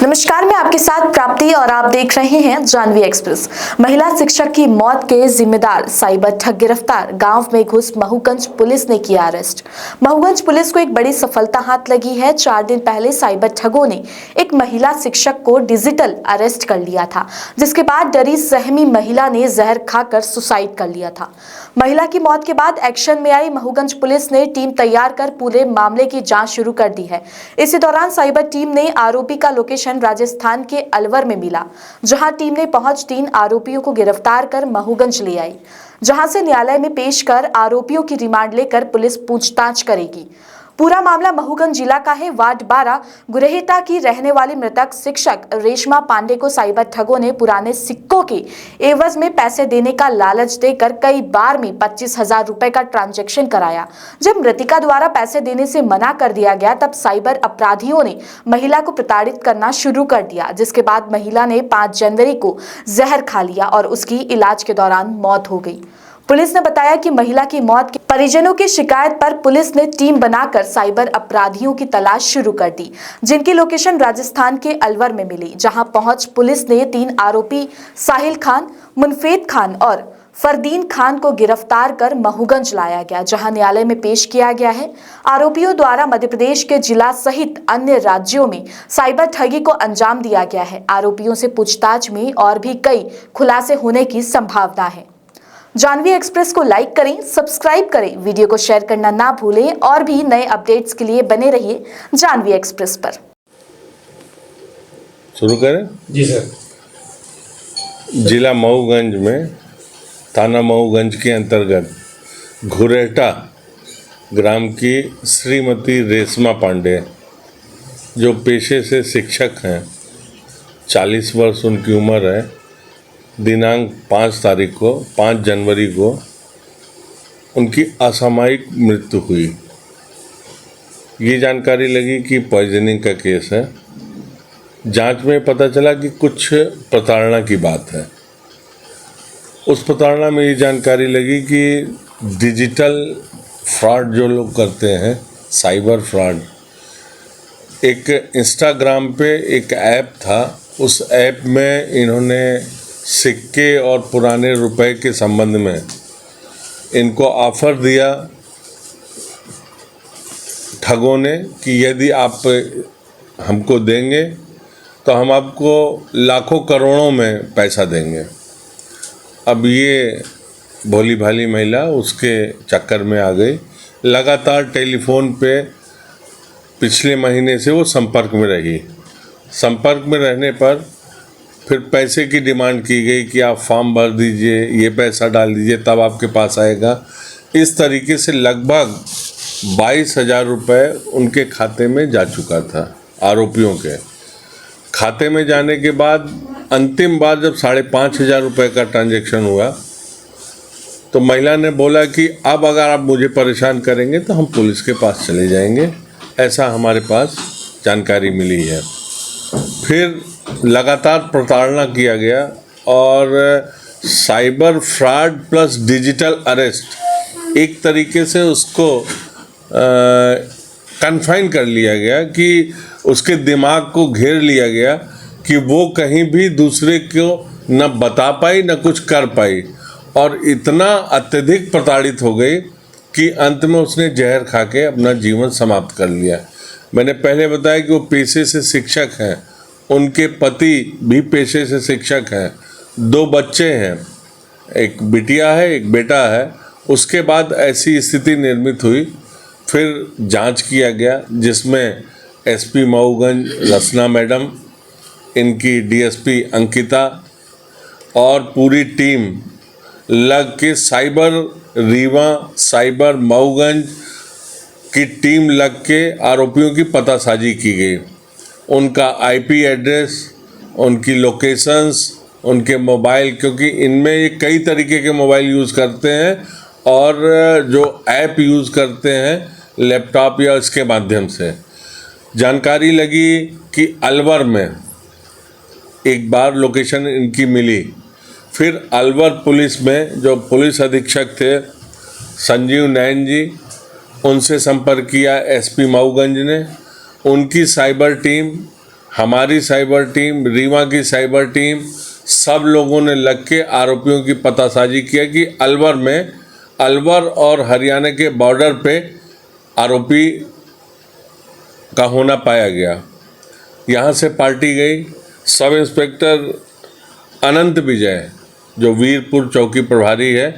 नमस्कार, मैं आपके साथ प्राप्ति और आप देख रहे हैं जानवी एक्सप्रेस। महिला शिक्षक की मौत के जिम्मेदार साइबर ठग गिरफ्तार, गांव में घुस महूगंज पुलिस ने किया अरेस्ट। महूगंज पुलिस को एक बड़ी सफलता हाथ लगी है। 4 दिन पहले साइबर ठगों ने एक महिला शिक्षक को डिजिटल अरेस्ट कर लिया था, जिसके बाद डरी सहमी महिला ने जहर खाकर सुसाइड कर लिया था। महिला की मौत के बाद एक्शन में आई महूगंज पुलिस ने टीम तैयार कर पूरे मामले की जांच शुरू कर दी है। इसी दौरान साइबर टीम ने आरोपी का लोकेशन राजस्थान के अलवर में मिला, जहां टीम ने पहुंच 3 आरोपियों को गिरफ्तार कर महूगंज ले आई, जहां से न्यायालय में पेश कर आरोपियों की रिमांड लेकर पुलिस पूछताछ करेगी। पूरा मामला महूगंज जिला का है। वार्ड 12 गुरहेटा की रहने वाली मृतक शिक्षक रेशमा पांडे को साइबर ठगों ने पुराने सिक्कों के एवज में पैसे देने का लालच देकर कई बार में 25,000 रुपए का ट्रांजैक्शन कराया। जब मृतिका द्वारा पैसे देने से मना कर दिया गया, तब साइबर अपराधियों ने महिला को प्रताड़ित करना शुरू कर दिया, जिसके बाद महिला ने 5 जनवरी को जहर खा लिया और उसकी इलाज के दौरान मौत हो गई। पुलिस ने बताया कि महिला की मौत के परिजनों की शिकायत पर पुलिस ने टीम बनाकर साइबर अपराधियों की तलाश शुरू कर दी, जिनकी लोकेशन राजस्थान के अलवर में मिली। जहां पहुंच पुलिस ने 3 आरोपी साहिल खान, मुनफेद खान और फरदीन खान को गिरफ्तार कर महूगंज लाया गया, जहां न्यायालय में पेश किया गया है। आरोपियों द्वारा मध्य प्रदेश के जिला सहित अन्य राज्यों में साइबर ठगी को अंजाम दिया गया है। आरोपियों से पूछताछ में और भी कई खुलासे होने की संभावना है। जानवी एक्सप्रेस को लाइक करें, सब्सक्राइब करें, वीडियो को शेयर करना ना भूलें और भी नए अपडेट्स के लिए बने रहिए जानवी एक्सप्रेस पर। शुरू करें? जी सर। जिला महूगंज में थाना महूगंज के अंतर्गत गुरहेटा ग्राम की श्रीमती रेशमा पांडे, जो पेशे से शिक्षक हैं, 40 वर्ष उनकी उम्र है, दिनांक 5 जनवरी को उनकी असामयिक मृत्यु हुई। ये जानकारी लगी कि पॉइजनिंग का केस है। जांच में पता चला कि कुछ प्रताड़ना की बात है। उस प्रताड़ना में ये जानकारी लगी कि डिजिटल फ्रॉड जो लोग करते हैं, साइबर फ्रॉड, एक इंस्टाग्राम पे एक ऐप था। उस ऐप में इन्होंने सिक्के और पुराने रुपए के संबंध में इनको ऑफर दिया ठगों ने कि यदि आप हमको देंगे तो हम आपको लाखों करोड़ों में पैसा देंगे। अब ये भोली भाली महिला उसके चक्कर में आ गई। लगातार टेलीफोन पे पिछले महीने से वो संपर्क में रही। संपर्क में रहने पर फिर पैसे की डिमांड की गई कि आप फॉर्म भर दीजिए, ये पैसा डाल दीजिए, तब आपके पास आएगा। इस तरीके से लगभग 22,000 रुपये उनके खाते में जा चुका था। आरोपियों के खाते में जाने के बाद अंतिम बार जब 5,500 रुपये का ट्रांजैक्शन हुआ, तो महिला ने बोला कि अब अगर आप मुझे परेशान करेंगे तो हम पुलिस के पास चले जाएंगे। ऐसा हमारे पास जानकारी मिली है। फिर लगातार प्रताड़ना किया गया और cyber fraud plus digital arrest, एक तरीके से उसको कन्फाइन कर लिया गया कि उसके दिमाग को घेर लिया गया कि वो कहीं भी दूसरे को न बता पाई न कुछ कर पाई, और इतना अत्यधिक प्रताड़ित हो गई कि अंत में उसने जहर खा के अपना जीवन समाप्त कर लिया। मैंने पहले बताया कि वो पेशे से शिक्षक हैं, उनके पति भी पेशे से शिक्षक हैं, 2 बच्चे हैं, एक बिटिया है, एक बेटा है। उसके बाद ऐसी स्थिति निर्मित हुई। फिर जांच किया गया, जिसमें एसपी महूगंज रसना मैडम, इनकी डीएसपी अंकिता और पूरी टीम लग के साइबर रीवा, साइबर महूगंज की टीम लग के आरोपियों की पतासाजी की गई। उनका आईपी एड्रेस, उनकी लोकेशंस, उनके मोबाइल, क्योंकि इनमें ये कई तरीके के मोबाइल यूज़ करते हैं और जो ऐप यूज़ करते हैं लैपटॉप या इसके माध्यम से। जानकारी लगी कि अलवर में एक बार लोकेशन इनकी मिली। फिर अलवर पुलिस में जो पुलिस अधीक्षक थे संजीव नैन जी, उनसे संपर्क किया एसपी महूगंज ने। उनकी साइबर टीम हमारी साइबर टीम, रीवा की साइबर टीम, सब लोगों ने लग के आरोपियों की पतासाजी किया कि अलवर और हरियाणा के बॉर्डर पे आरोपी का होना पाया गया। यहाँ से पार्टी गई। सब इंस्पेक्टर अनंत विजय, जो वीरपुर चौकी प्रभारी है,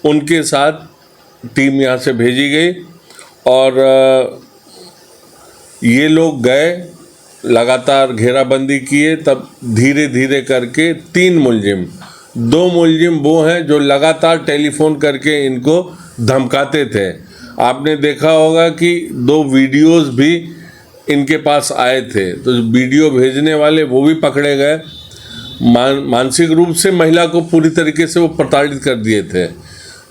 उनके साथ टीम यहाँ से भेजी गई और ये लोग गए, लगातार घेराबंदी किए। तब धीरे धीरे करके 3 मुलजिम, 2 मुलजिम वो हैं जो लगातार टेलीफोन करके इनको धमकाते थे। आपने देखा होगा कि 2 वीडियोस भी इनके पास आए थे, तो वीडियो भेजने वाले वो भी पकड़े गए। मानसिक रूप से महिला को पूरी तरीके से वो प्रताड़ित कर दिए थे।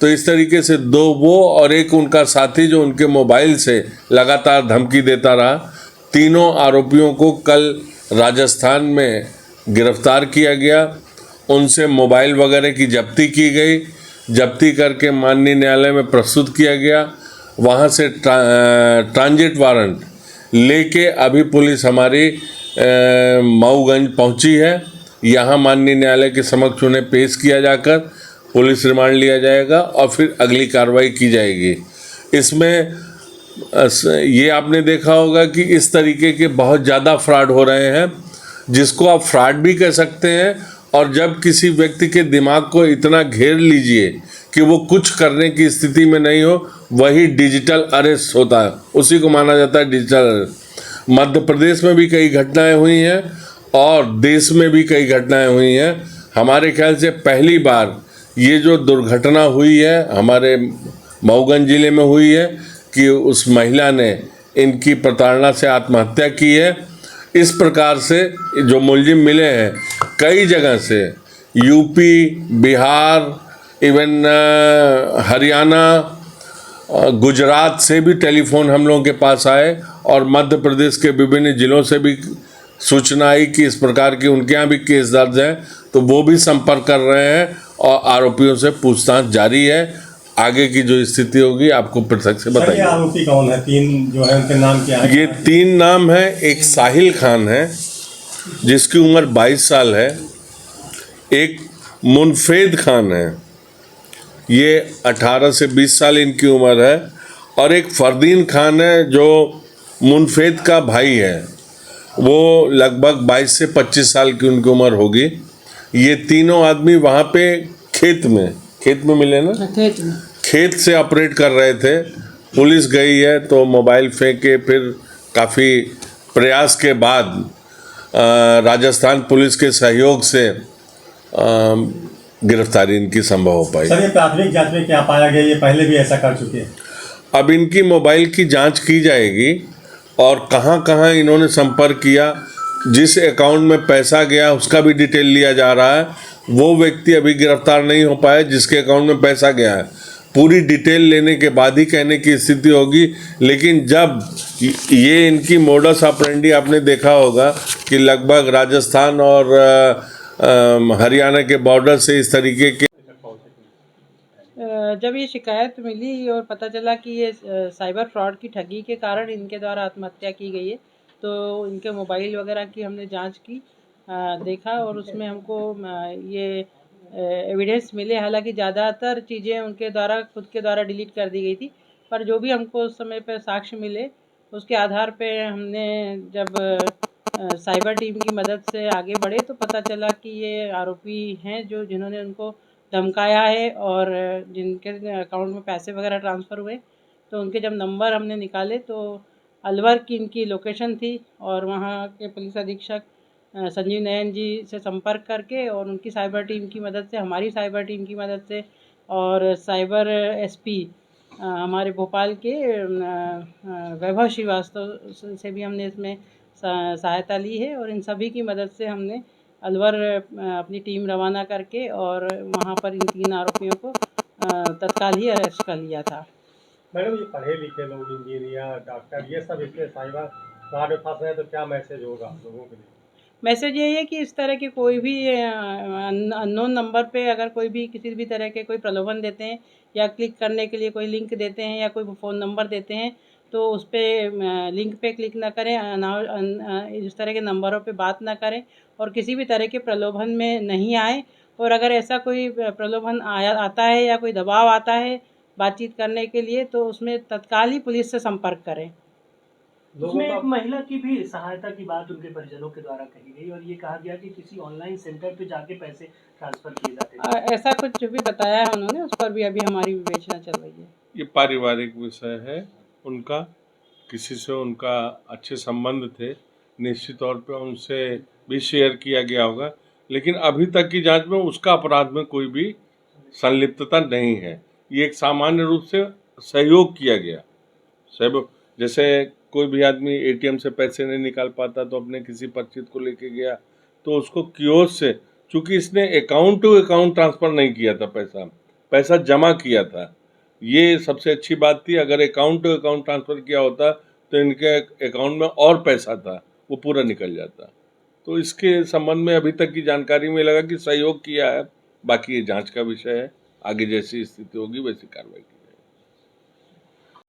तो इस तरीके से 2 वो और एक उनका साथी जो उनके मोबाइल से लगातार धमकी देता रहा। तीनों आरोपियों को कल राजस्थान में गिरफ्तार किया गया। उनसे मोबाइल वगैरह की जब्ती की गई। जब्ती करके माननीय न्यायालय में प्रस्तुत किया गया। वहाँ से ट्रांजिट वारंट लेके अभी पुलिस हमारी मऊगंज पहुँची है। यहाँ माननीय न्यायालय के समक्ष उन्हें पेश किया जाकर पुलिस रिमांड लिया जाएगा और फिर अगली कार्रवाई की जाएगी। इसमें ये आपने देखा होगा कि इस तरीके के बहुत ज़्यादा फ्रॉड हो रहे हैं, जिसको आप फ्रॉड भी कह सकते हैं। और जब किसी व्यक्ति के दिमाग को इतना घेर लीजिए कि वो कुछ करने की स्थिति में नहीं हो, वही डिजिटल अरेस्ट होता है, उसी को माना जाता है डिजिटल अरेस्ट। मध्य प्रदेश में भी कई घटनाएं हुई हैं और देश में भी कई घटनाएं हुई हैं। हमारे ख्याल से पहली बार ये जो दुर्घटना हुई है हमारे मऊगंज जिले में हुई है कि उस महिला ने इनकी प्रताड़ना से आत्महत्या की है। इस प्रकार से जो मुलजिम मिले हैं कई जगह से, यूपी, बिहार, इवन हरियाणा, गुजरात से भी टेलीफोन हम लोगों के पास आए और मध्य प्रदेश के विभिन्न जिलों से भी सूचना आई कि इस प्रकार की उनके यहाँ भी केस दर्ज हैं। तो वो भी संपर्क कर रहे हैं और आरोपियों से पूछताछ जारी है। आगे की जो स्थिति होगी आपको पृथक से बताइए। आरोपी कौन है? 3 जो है उनके नाम क्या है? ये 3 नाम है। एक साहिल खान है जिसकी उम्र 22 साल है। एक मुनफेद खान है, ये 18 से 20 साल इनकी उम्र है। और एक फरदीन खान है जो मुनफेद का भाई है, वो लगभग 22 से 25 साल की उनकी उम्र होगी। ये तीनों आदमी वहाँ पे खेत में मिले ना, खेत से ऑपरेट कर रहे थे। पुलिस गई है तो मोबाइल फेंके, फिर काफ़ी प्रयास के बाद राजस्थान पुलिस के सहयोग से गिरफ्तारी इनकी संभव हो पाई। सर, ये प्राथमिक जांच में क्या पाया गया? ये पहले भी ऐसा कर चुके हैं। अब इनकी मोबाइल की जांच की जाएगी और कहाँ कहाँ इन्होंने संपर्क किया, जिस अकाउंट में पैसा गया उसका भी डिटेल लिया जा रहा है। वो व्यक्ति अभी गिरफ्तार नहीं हो पाया जिसके अकाउंट में पैसा गया है। पूरी डिटेल लेने के बाद ही कहने की स्थिति होगी। लेकिन जब ये इनकी मोडस ऑपरेंडी आपने देखा होगा कि लगभग राजस्थान और हरियाणा के बॉर्डर से इस तरीके के जब ये शिकायत मिली और पता चला कि ये साइबर फ्रॉड की ठगी के कारण इनके द्वारा आत्महत्या की गई है, तो इनके मोबाइल वगैरह की हमने जांच की, देखा और उसमें हमको ये एविडेंस मिले। हालांकि ज़्यादातर चीज़ें उनके द्वारा खुद के द्वारा डिलीट कर दी गई थी, पर जो भी हमको उस समय पे साक्ष्य मिले उसके आधार पे हमने जब साइबर टीम की मदद से आगे बढ़े तो पता चला कि ये आरोपी हैं जो जिन्होंने उनको धमकाया है और जिनके अकाउंट में पैसे वगैरह ट्रांसफ़र हुए। तो उनके जब नंबर हमने निकाले तो अलवर की इनकी लोकेशन थी और वहाँ के पुलिस अधीक्षक संजीव नयन जी से संपर्क करके और उनकी साइबर टीम की मदद से, हमारी साइबर टीम की मदद से और साइबर एसपी हमारे भोपाल के वैभव श्रीवास्तव से भी हमने इसमें सहायता ली है और इन सभी की मदद से हमने अलवर अपनी टीम रवाना करके और वहाँ पर इन 3 आरोपियों को तत्काल ही अरेस्ट कर लिया था। मैडम, ये पढ़े लिखे लोग, इंजीनियर, डॉक्टर, ये सब इसमें साइबर फ्रॉड में फंस रहे हैं, तो क्या मैसेज होगा लोगों के लिए? मैसेज ये है कि इस तरह के कोई भी अननोन नंबर पे अगर कोई भी किसी भी तरह के कोई प्रलोभन देते हैं या क्लिक करने के लिए कोई लिंक देते हैं या कोई फ़ोन नंबर देते हैं तो उस पर लिंक पे क्लिक ना करें, इस तरह के नंबरों पे बात ना करें और किसी भी तरह के प्रलोभन में नहीं आए। और अगर ऐसा कोई प्रलोभन आता है या कोई दबाव आता है बातचीत करने के लिए, तो उसमें तत्काल ही पुलिस से संपर्क करें। उसमें एक महिला की भी सहायता की बात उनके परिजनों के द्वारा कही गई और ये कहा गया कि किसी ऑनलाइन सेंटर पे जाके पैसे ट्रांसफर किए जाते थे। ऐसा कुछ भी बताया है उन्होंने, उस पर भी अभी हमारी विवेचना चल रही है। ये पारिवारिक विषय है उनका, किसी से उनका अच्छे संबंध थे, निश्चित तौर पे उनसे भी शेयर किया गया होगा, लेकिन अभी तक की जांच में उसका अपराध में कोई भी संलिप्तता नहीं है। ये एक सामान्य रूप से सहयोग किया गया। सहयोग जैसे कोई भी आदमी एटीएम से पैसे नहीं निकाल पाता तो अपने किसी परिचित को लेके गया तो उसको कियोस्क से, चूंकि इसने अकाउंट टू अकाउंट ट्रांसफ़र नहीं किया था, पैसा जमा किया था, ये सबसे अच्छी बात थी। अगर अकाउंट टू अकाउंट ट्रांसफ़र किया होता तो इनके अकाउंट में और पैसा था, वो पूरा निकल जाता। तो इसके संबंध में अभी तक की जानकारी में लगा कि सहयोग किया है, बाकी ये जांच का विषय है। आगे जैसी स्थिति होगी वैसी कार्रवाई की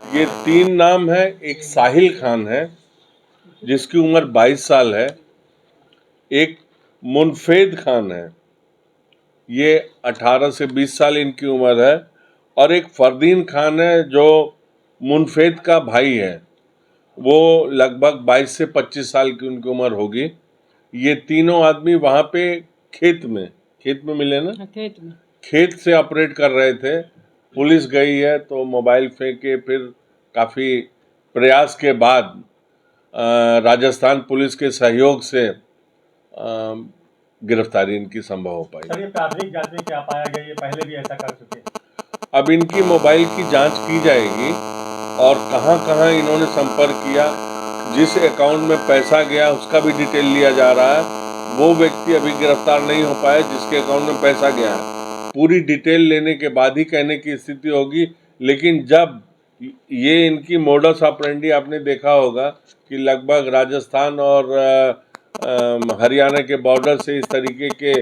जाएगी। ये 3 नाम है। एक साहिल खान है जिसकी उम्र 22 साल है, एक मुनफेद खान है, ये 18 से 20 साल इनकी उम्र है, और एक फरदीन खान है जो मुनफेद का भाई है, वो लगभग 22 से 25 साल की उनकी उम्र होगी। ये तीनों आदमी वहाँ पे खेत में मिले ना, खेत से ऑपरेट कर रहे थे। पुलिस गई है तो मोबाइल फेंके, फिर काफ़ी प्रयास के बाद राजस्थान पुलिस के सहयोग से गिरफ्तारी इनकी संभव हो पाई। सर, ये प्राथमिक जांच में क्या पाया गया? ये पहले भी ऐसा कर चुके हैं। अब इनकी मोबाइल की जांच की जाएगी और कहां कहां इन्होंने संपर्क किया, जिस अकाउंट में पैसा गया उसका भी डिटेल लिया जा रहा है। वो व्यक्ति अभी गिरफ्तार नहीं हो पाया जिसके अकाउंट में पैसा गया है। पूरी डिटेल लेने के बाद ही कहने की स्थिति होगी, लेकिन जब ये इनकी मोडस ऑपरेंडी आपने देखा होगा कि लगभग राजस्थान और हरियाणा के बॉर्डर से इस तरीके के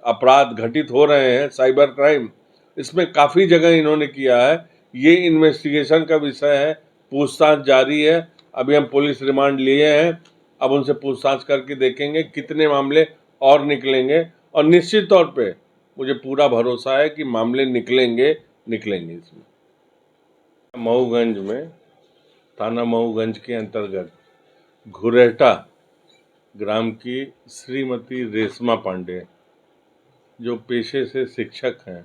अपराध घटित हो रहे हैं, साइबर क्राइम, इसमें काफ़ी जगह इन्होंने किया है। ये इन्वेस्टिगेशन का विषय है, पूछताछ जारी है। अभी हम पुलिस रिमांड लिए हैं, अब उनसे पूछताछ करके देखेंगे कितने मामले और निकलेंगे, और निश्चित तौर पे मुझे पूरा भरोसा है कि मामले निकलेंगे इसमें। मऊगंज में, थाना मऊगंज के अंतर्गत घुरेटा ग्राम की श्रीमती रेशमा पांडे, जो पेशे से शिक्षक हैं,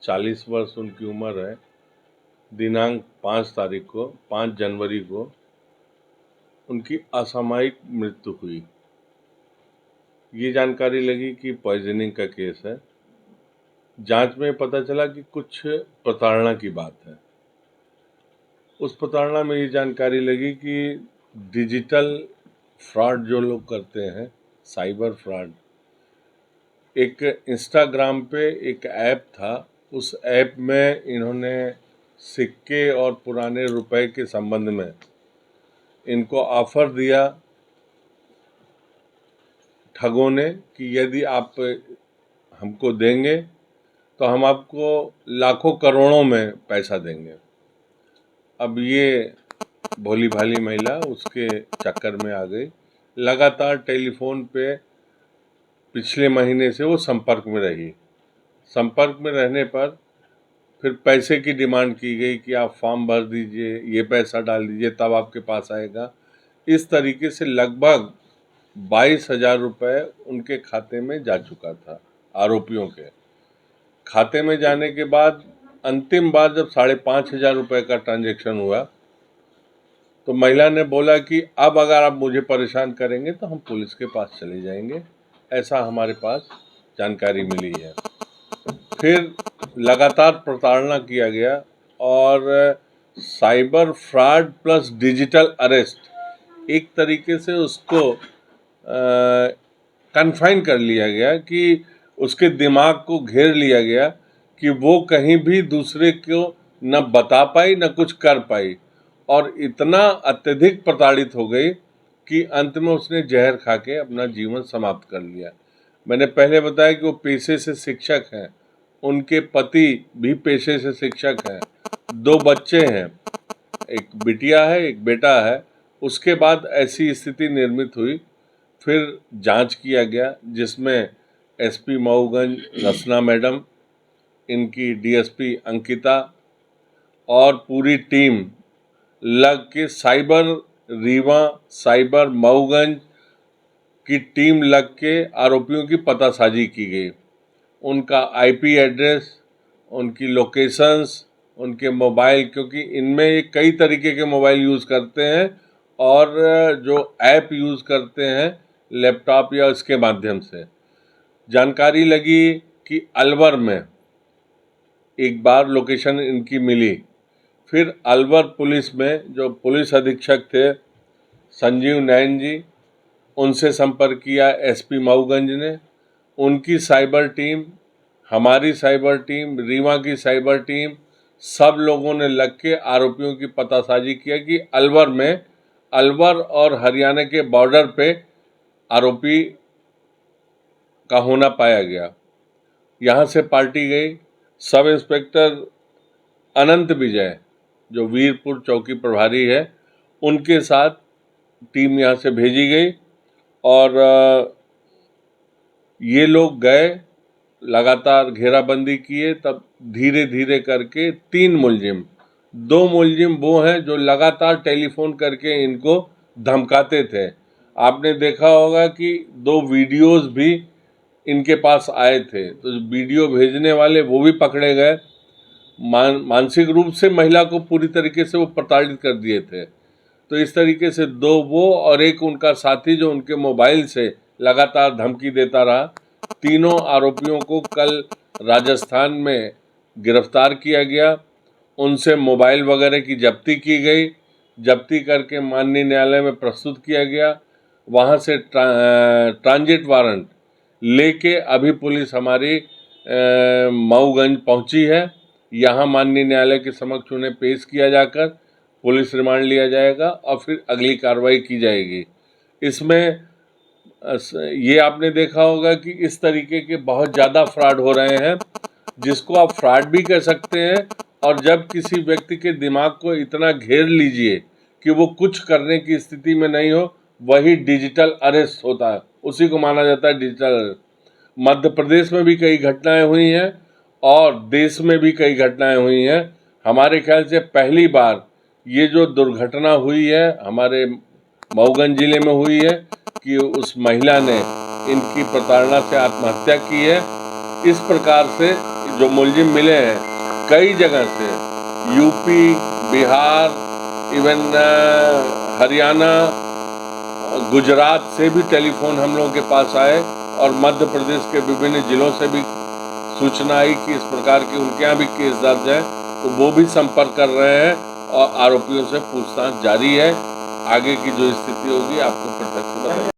40 वर्ष उनकी उम्र है, दिनांक 5 जनवरी को उनकी असामयिक मृत्यु हुई। ये जानकारी लगी कि पॉइजनिंग का केस है। जांच में पता चला कि कुछ प्रताड़ना की बात है। उस प्रताड़ना में ये जानकारी लगी कि डिजिटल फ्रॉड जो लोग करते हैं, साइबर फ्रॉड, एक इंस्टाग्राम पे एक ऐप था, उस ऐप में इन्होंने सिक्के और पुराने रुपए के संबंध में इनको ऑफर दिया ठगों ने कि यदि आप हमको देंगे तो हम आपको लाखों करोड़ों में पैसा देंगे। अब ये भोली भाली महिला उसके चक्कर में आ गई। लगातार टेलीफोन पे पिछले महीने से वो संपर्क में रही। संपर्क में रहने पर फिर पैसे की डिमांड की गई कि आप फॉर्म भर दीजिए, ये पैसा डाल दीजिए, तब आपके पास आएगा। इस तरीके से लगभग 22,000 रुपये उनके खाते में जा चुका था। आरोपियों के खाते में जाने के बाद अंतिम बार जब 5,500 रुपये का ट्रांजैक्शन हुआ तो महिला ने बोला कि अब अगर आप मुझे परेशान करेंगे तो हम पुलिस के पास चले जाएंगे, ऐसा हमारे पास जानकारी मिली है। फिर लगातार प्रताड़ना किया गया और cyber fraud plus digital arrest, एक तरीके से उसको कन्फाइन कर लिया गया कि उसके दिमाग को घेर लिया गया कि वो कहीं भी दूसरे को न बता पाई न कुछ कर पाई, और इतना अत्यधिक प्रताड़ित हो गई कि अंत में उसने जहर खा के अपना जीवन समाप्त कर लिया। मैंने पहले बताया कि वो पेशे से शिक्षक हैं, उनके पति भी पेशे से शिक्षक हैं, 2 बच्चे हैं, एक बिटिया है एक बेटा है। उसके बाद ऐसी स्थिति निर्मित हुई, फिर जांच किया गया जिसमें एसपी मऊगंज रसना मैडम, इनकी डीएसपी अंकिता और पूरी टीम लग के साइबर रीवा, साइबर मऊगंज की टीम लग के आरोपियों की पतासाजी की गई। उनका आईपी एड्रेस, उनकी लोकेशंस, उनके मोबाइल, क्योंकि इनमें ये कई तरीके के मोबाइल यूज़ करते हैं और जो ऐप यूज़ करते हैं लैपटॉप या इसके माध्यम से। जानकारी लगी कि अलवर में एक बार लोकेशन इनकी मिली, फिर अलवर पुलिस में जो पुलिस अधीक्षक थे संजीव नैन जी, उनसे संपर्क किया एसपी मऊगंज ने। उनकी साइबर टीम, हमारी साइबर टीम, रीवा की साइबर टीम, सब लोगों ने लग के आरोपियों की पतासाजी किया कि अलवर और हरियाणा के बॉर्डर पे आरोपी का होना पाया गया। यहाँ से पार्टी गई। सब इंस्पेक्टर अनंत विजय जो वीरपुर चौकी प्रभारी है, उनके साथ टीम यहाँ से भेजी गई और ये लोग गए, लगातार घेराबंदी किए। तब धीरे धीरे करके 3 मुलजिम, 2 मुलजिम वो हैं जो लगातार टेलीफोन करके इनको धमकाते थे। आपने देखा होगा कि 2 वीडियोस भी इनके पास आए थे, तो वीडियो भेजने वाले वो भी पकड़े गए। मानसिक रूप से महिला को पूरी तरीके से वो प्रताड़ित कर दिए थे। तो इस तरीके से 2 वो और एक उनका साथी जो उनके मोबाइल से लगातार धमकी देता रहा। तीनों आरोपियों को कल राजस्थान में गिरफ्तार किया गया। उनसे मोबाइल वगैरह की जब्ती की गई। जब्ती करके माननीय न्यायालय में प्रस्तुत किया गया। वहाँ से ट्रांजिट वारंट लेके अभी पुलिस हमारी मऊगंज पहुँची है। यहाँ माननीय न्यायालय के समक्ष उन्हें पेश किया जाकर पुलिस रिमांड लिया जाएगा और फिर अगली कार्रवाई की जाएगी। इसमें ये आपने देखा होगा कि इस तरीके के बहुत ज़्यादा फ्रॉड हो रहे हैं, जिसको आप फ्रॉड भी कह सकते हैं। और जब किसी व्यक्ति के दिमाग को इतना घेर लीजिए कि वो कुछ करने की स्थिति में नहीं हो, वही डिजिटल अरेस्ट होता है, उसी को माना जाता है डिजिटल अरेस्ट। मध्य प्रदेश में भी कई घटनाएं हुई हैं और देश में भी कई घटनाएं हुई हैं। हमारे ख्याल से पहली बार ये जो दुर्घटना हुई है हमारे मऊगंज जिले में हुई है कि उस महिला ने इनकी प्रताड़ना से आत्महत्या की है। इस प्रकार से जो मुलजिम मिले हैं कई जगह से, यूपी, बिहार, इवन हरियाणा, गुजरात से भी टेलीफोन हम लोगों के पास आए और मध्य प्रदेश के विभिन्न जिलों से भी सूचना आई कि इस प्रकार की उनके यहाँ भी केस दर्ज है। तो वो भी संपर्क कर रहे हैं और आरोपियों से पूछताछ जारी है। आगे की जो स्थिति होगी आपको प्रत्यक्ष बताएंगे।